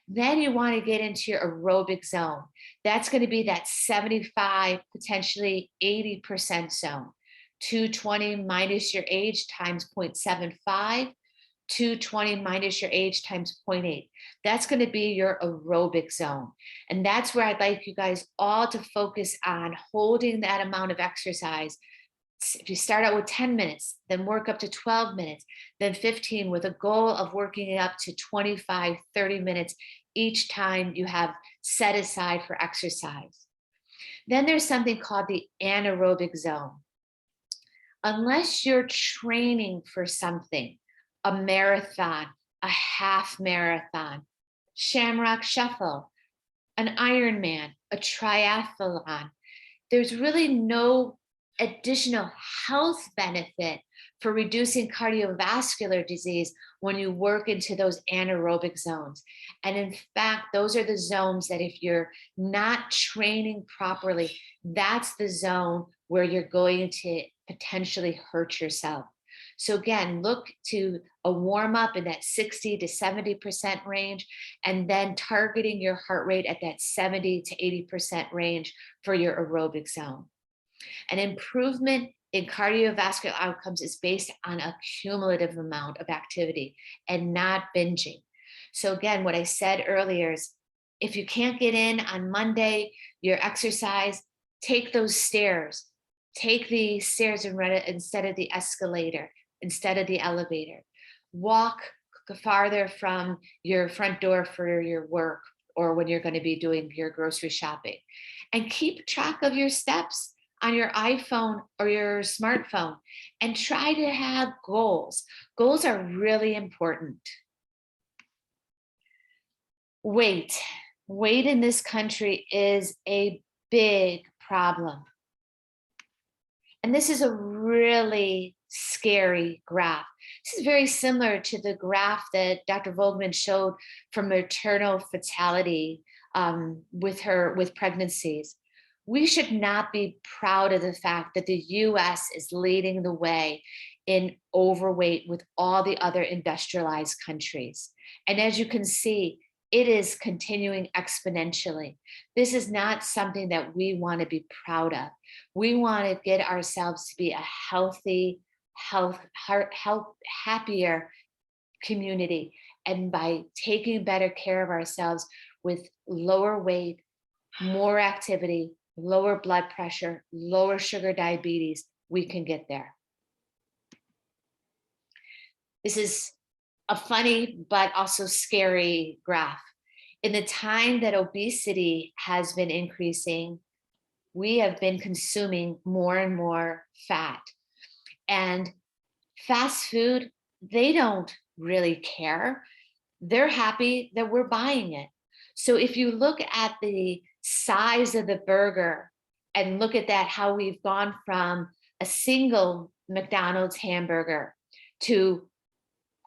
B: Then you want to get into your aerobic zone. That's going to be that 75, potentially 80% zone. 220 minus your age times 0.75, 220 minus your age times 0.8. That's going to be your aerobic zone. And that's where I'd like you guys all to focus on holding that amount of exercise. If you start out with 10 minutes, then work up to 12 minutes, then 15, with a goal of working it up to 25, 30 minutes each time you have set aside for exercise. Then there's something called the anaerobic zone. Unless you're training for something, a marathon, a half marathon, Shamrock Shuffle, an Ironman, a triathlon, there's really no additional health benefit for reducing cardiovascular disease when you work into those anaerobic zones. And in fact, those are the zones that if you're not training properly, that's the zone where you're going to potentially hurt yourself. So again, look to a warm up in that 60 to 70% range, and then targeting your heart rate at that 70 to 80% range for your aerobic zone. An improvement in cardiovascular outcomes is based on a cumulative amount of activity and not binging. So again, what I said earlier is, if you can't get in on Monday, your exercise, take those stairs. Take the stairs and run it instead of the escalator, instead of the elevator. Walk farther from your front door for your work or when you're going to be doing your grocery shopping. And keep track of your steps on your iPhone or your smartphone, and try to have goals. Goals are really important. Weight in this country is a big problem. And this is a really scary graph. This is very similar to the graph that Dr. Vogelman showed for maternal fatality with pregnancies. We should not be proud of the fact that the US is leading the way in overweight with all the other industrialized countries. And as you can see, it is continuing exponentially. This is not something that we want to be proud of. We want to get ourselves to be a healthy, happier community. And by taking better care of ourselves with lower weight, more activity, lower blood pressure, lower sugar diabetes, we can get there. This is a funny but also scary graph. In the time that obesity has been increasing, we have been consuming more and more fat. And fast food, they don't really care. They're happy that we're buying it. So if you look at the size of the burger and look at that, how we've gone from a single McDonald's hamburger to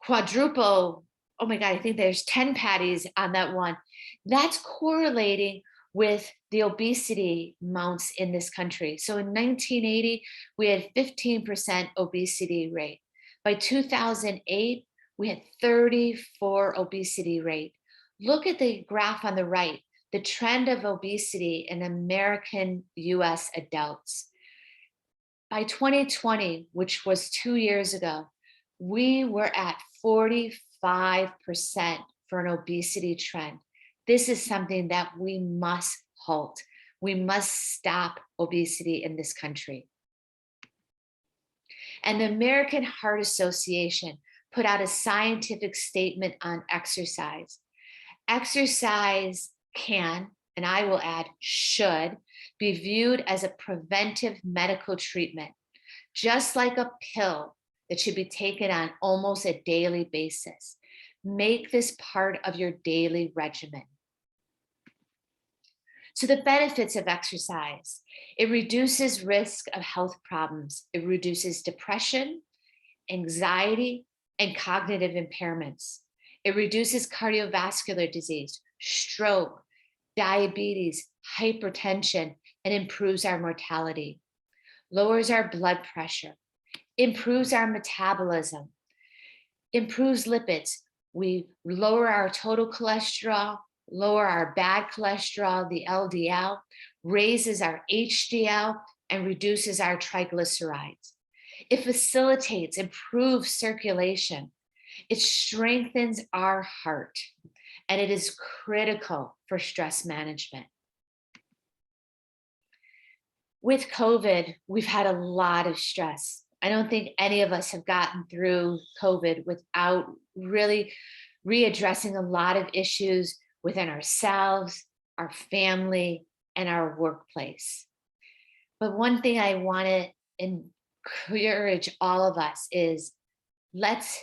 B: quadruple, oh my God, I think there's 10 patties on that one. That's correlating with the obesity amounts in this country. So in 1980, we had 15% obesity rate. By 2008, we had 34 obesity rate. Look at the graph on the right, the trend of obesity in American US adults. By 2020, which was 2 years ago, we were at 45% for an obesity trend. This is something that we must halt. We must stop obesity in this country. And the American Heart Association put out a scientific statement on exercise. Exercise can, and I will add should, be viewed as a preventive medical treatment, just like a pill that should be taken on almost a daily basis. Make this part of your daily regimen. So the benefits of exercise: it reduces risk of health problems. It reduces depression, anxiety, and cognitive impairments. It reduces cardiovascular disease, stroke, diabetes, hypertension, and improves our mortality, lowers our blood pressure, improves our metabolism, improves lipids. We lower our total cholesterol, lower our bad cholesterol, the LDL, raises our HDL, and reduces our triglycerides. It facilitates, improves circulation. It strengthens our heart, and it is critical for stress management. With COVID, we've had a lot of stress. I don't think any of us have gotten through COVID without really readdressing a lot of issues within ourselves, our family, and our workplace. But one thing I want to encourage all of us is, let's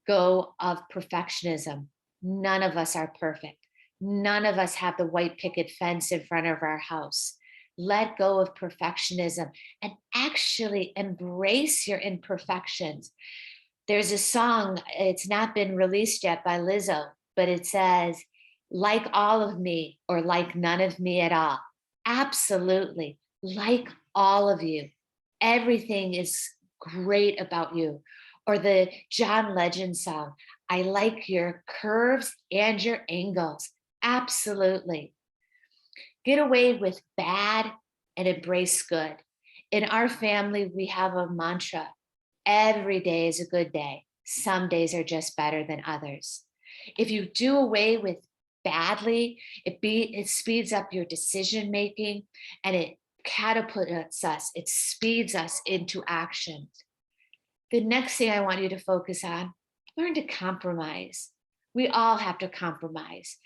B: go of perfectionism. None of us are perfect. None of us have the white picket fence in front of our house. Let go of perfectionism and actually embrace your imperfections. There's a song, it's not been released yet, by Lizzo, but it says, like all of me or like none of me at all. Absolutely, like all of you. Everything is great about you. Or the John Legend song, I like your curves and your angles. Absolutely. Get away with bad and embrace good. In our family, we have a mantra: every day is a good day. Some days are just better than others. If you do away with badly, it speeds up your decision making, and it catapults us, it speeds us into action. The next thing I want you to focus on: learn to compromise. We all have to compromise.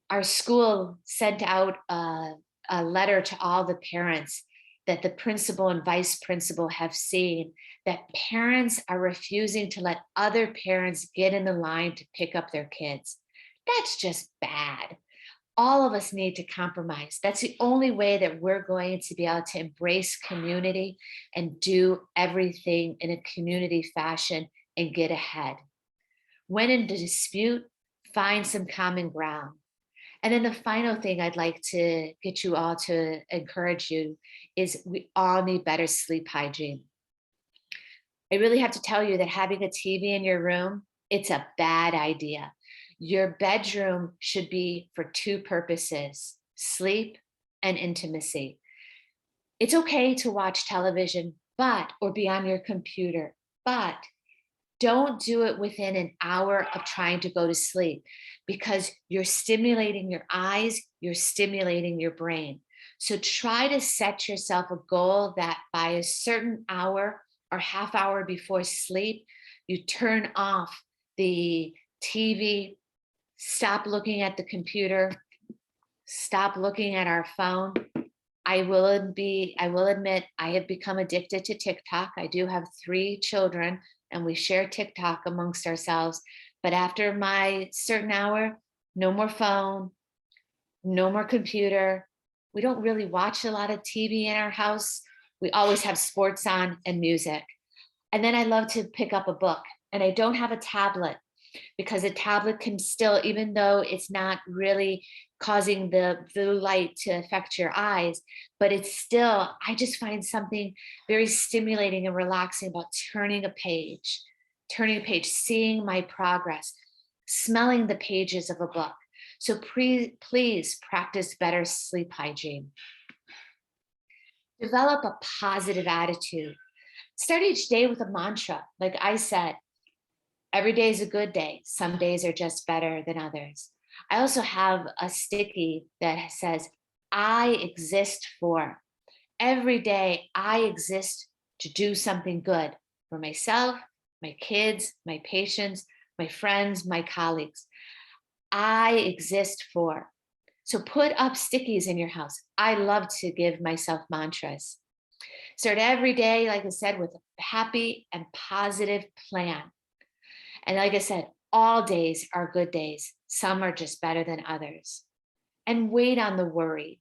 B: Our school sent out a letter to all the parents that the principal and vice principal have seen that parents are refusing to let other parents get in the line to pick up their kids. That's just bad. All of us need to compromise. That's the only way that we're going to be able to embrace community and do everything in a community fashion and get ahead. When in dispute, find some common ground. And then the final thing I'd like to get you all to encourage you is, we all need better sleep hygiene. I really have to tell you that having a TV in your room, it's a bad idea. Your bedroom should be for two purposes: sleep and intimacy. It's okay to watch television, or be on your computer, but don't do it within an hour of trying to go to sleep, because you're stimulating your eyes, you're stimulating your brain. So try to set yourself a goal that by a certain hour or half hour before sleep, you turn off the TV, stop looking at the computer, stop looking at our phone. I will admit, I have become addicted to TikTok. I do have 3 children, and we share TikTok amongst ourselves. But after my certain hour, no more phone, no more computer. We don't really watch a lot of TV in our house. We always have sports on and music. And then I love to pick up a book, and I don't have a tablet, because a tablet can still, even though it's not really causing the blue light to affect your eyes, but it's still, I just find something very stimulating and relaxing about turning a page, seeing my progress, smelling the pages of a book. So please practice better sleep hygiene. Develop a positive attitude. Start each day with a mantra. Like I said, every day is a good day. Some days are just better than others. I also have a sticky that says, I exist for. Every day, I exist to do something good for myself, my kids, my patients, my friends, my colleagues. I exist for. So put up stickies in your house. I love to give myself mantras. Start every day, like I said, with a happy and positive plan. And like I said, all days are good days. Some are just better than others. And wait on the worry.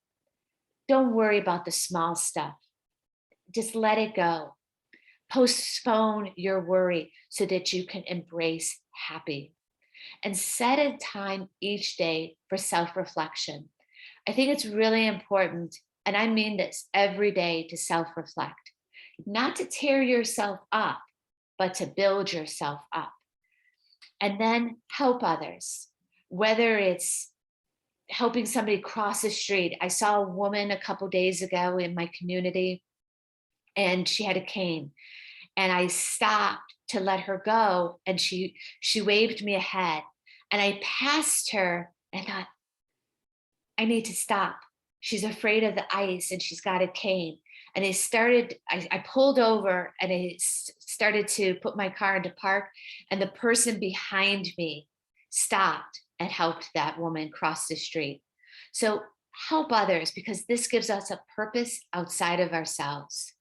B: Don't worry about the small stuff. Just let it go. Postpone your worry so that you can embrace happy. And set a time each day for self-reflection. I think it's really important, and I mean this, every day to self-reflect. Not to tear yourself up, but to build yourself up. And then help others, whether it's helping somebody cross the street. I saw a woman a couple days ago in my community, and she had a cane. And I stopped to let her go, and she waved me ahead. And I passed her and thought, I need to stop. She's afraid of the ice and she's got a cane. And I pulled over and I started to put my car into park, and the person behind me stopped and helped that woman cross the street. So help others, because this gives us a purpose outside of ourselves.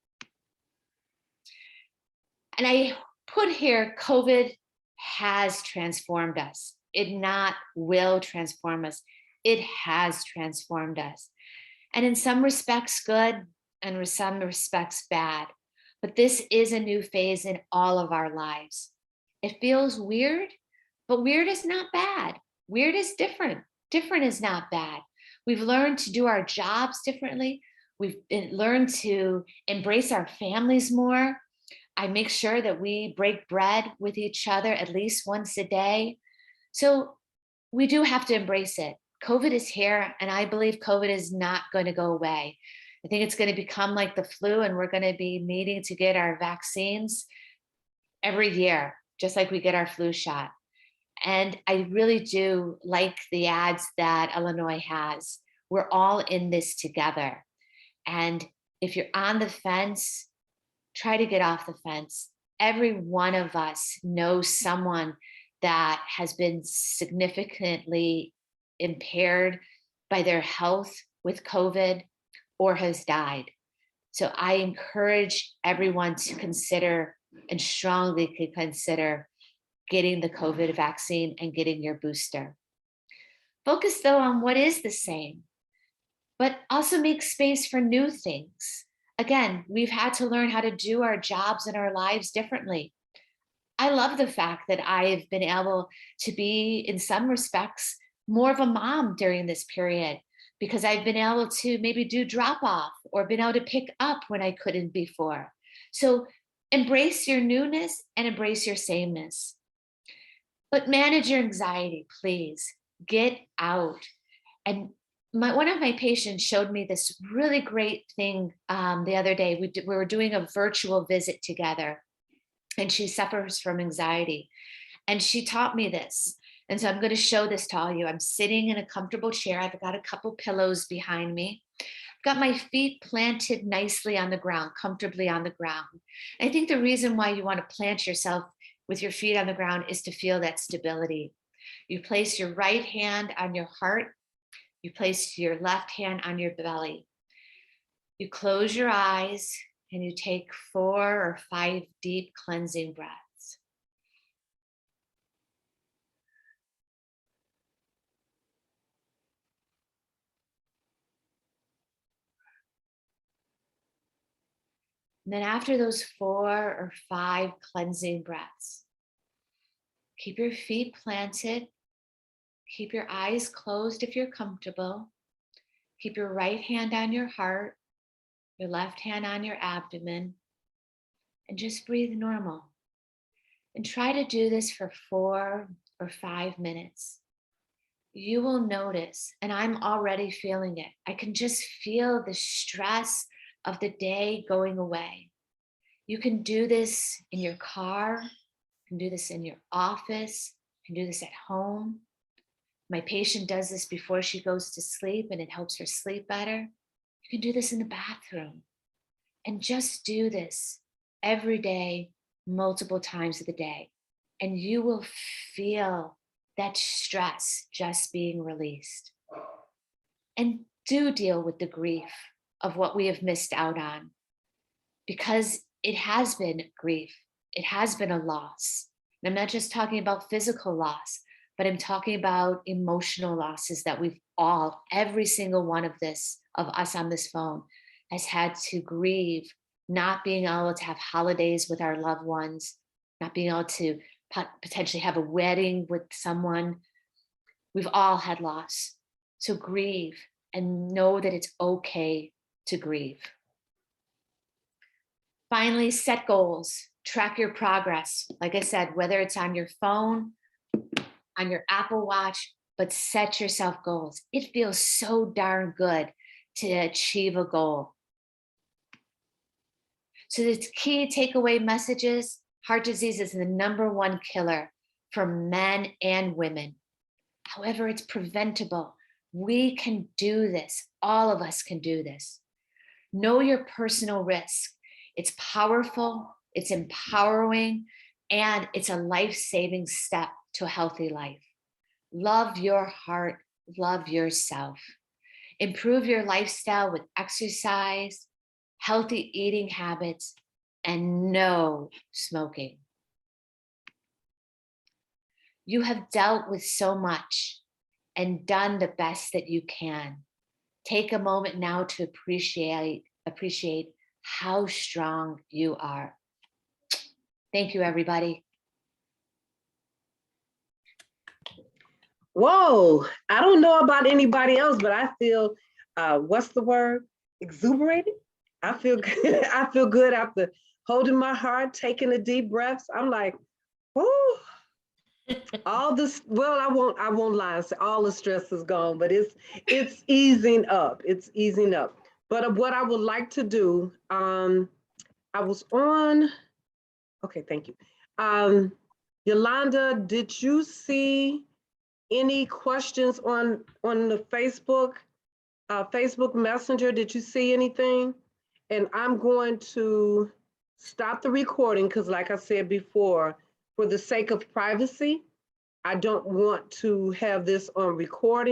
B: And I put here, COVID has transformed us. It not will transform us. It has transformed us. And in some respects good, and in some respects bad. But this is a new phase in all of our lives. It feels weird, but weird is not bad. Weird is different. Different is not bad. We've learned to do our jobs differently. We've learned to embrace our families more. I make sure that we break bread with each other at least once a day. So we do have to embrace it. COVID is here, and I believe COVID is not going to go away. I think it's going to become like the flu, and we're going to be needing to get our vaccines every year, just like we get our flu shot. And I really do like the ads that Illinois has. We're all in this together. And if you're on the fence, try to get off the fence. Every one of us knows someone that has been significantly impaired by their health with COVID or has died. So I encourage everyone to consider, and strongly consider, getting the COVID vaccine and getting your booster. Focus though on what is the same, but also make space for new things. Again, we've had to learn how to do our jobs and our lives differently. I love the fact that I've been able to be, in some respects, more of a mom during this period, because I've been able to maybe do drop off or been able to pick up when I couldn't before. So embrace your newness and embrace your sameness. But manage your anxiety, please. Get out. And one of my patients showed me this really great thing the other day. We were doing a virtual visit together, and she suffers from anxiety. And she taught me this. And so I'm going to show this to all you. I'm sitting in a comfortable chair. I've got a couple pillows behind me. I've got my feet planted nicely on the ground, comfortably on the ground. And I think the reason why you want to plant yourself with your feet on the ground is to feel that stability. You place your right hand on your heart. You place your left hand on your belly. You close your eyes and you take 4 or 5 deep cleansing breaths. And then after those 4 or 5 cleansing breaths, keep your feet planted. Keep your eyes closed if you're comfortable. Keep your right hand on your heart, your left hand on your abdomen, and just breathe normal. And try to do this for 4 or 5 minutes, you will notice, and I'm already feeling it. I can just feel the stress of the day going away. You can do this in your car, you can do this in your office, you can do this at home. My patient does this before she goes to sleep and it helps her sleep better. You can do this in the bathroom. And just do this every day, multiple times of the day. And you will feel that stress just being released. And do deal with the grief of what we have missed out on, because it has been grief. It has been a loss. And I'm not just talking about physical loss, but I'm talking about emotional losses that we've all, every single one of us on this phone has had to grieve, not being able to have holidays with our loved ones, not being able to potentially have a wedding with someone. We've all had loss. So grieve and know that it's okay to grieve. Finally, set goals, track your progress. Like I said, whether it's on your phone, on your Apple Watch, but set yourself goals. It feels so darn good to achieve a goal. So the key takeaway messages: heart disease is the #1 killer for men and women. However, it's preventable. We can do this. All of us can do this. Know your personal risk. It's powerful, it's empowering, and it's a life-saving step to a healthy life. Love your heart, love yourself. Improve your lifestyle with exercise, healthy eating habits, and no smoking. You have dealt with so much and done the best that you can. Take a moment now to appreciate how strong you are. Thank you, everybody.
C: Whoa, I don't know about anybody else, but I feel, what's the word? Exuberated? I feel good. I feel good after holding my heart, taking the deep breaths. I'm like, whoo. All this, well, I won't lie and say all the stress is gone, but it's easing up. It's easing up. But what I would like to do, I was on, okay, thank you. Yolanda, did you see any questions on the Facebook Messenger? Did you see anything? And I'm going to stop the recording because, like I said before, for the sake of privacy, I don't want to have this on recording.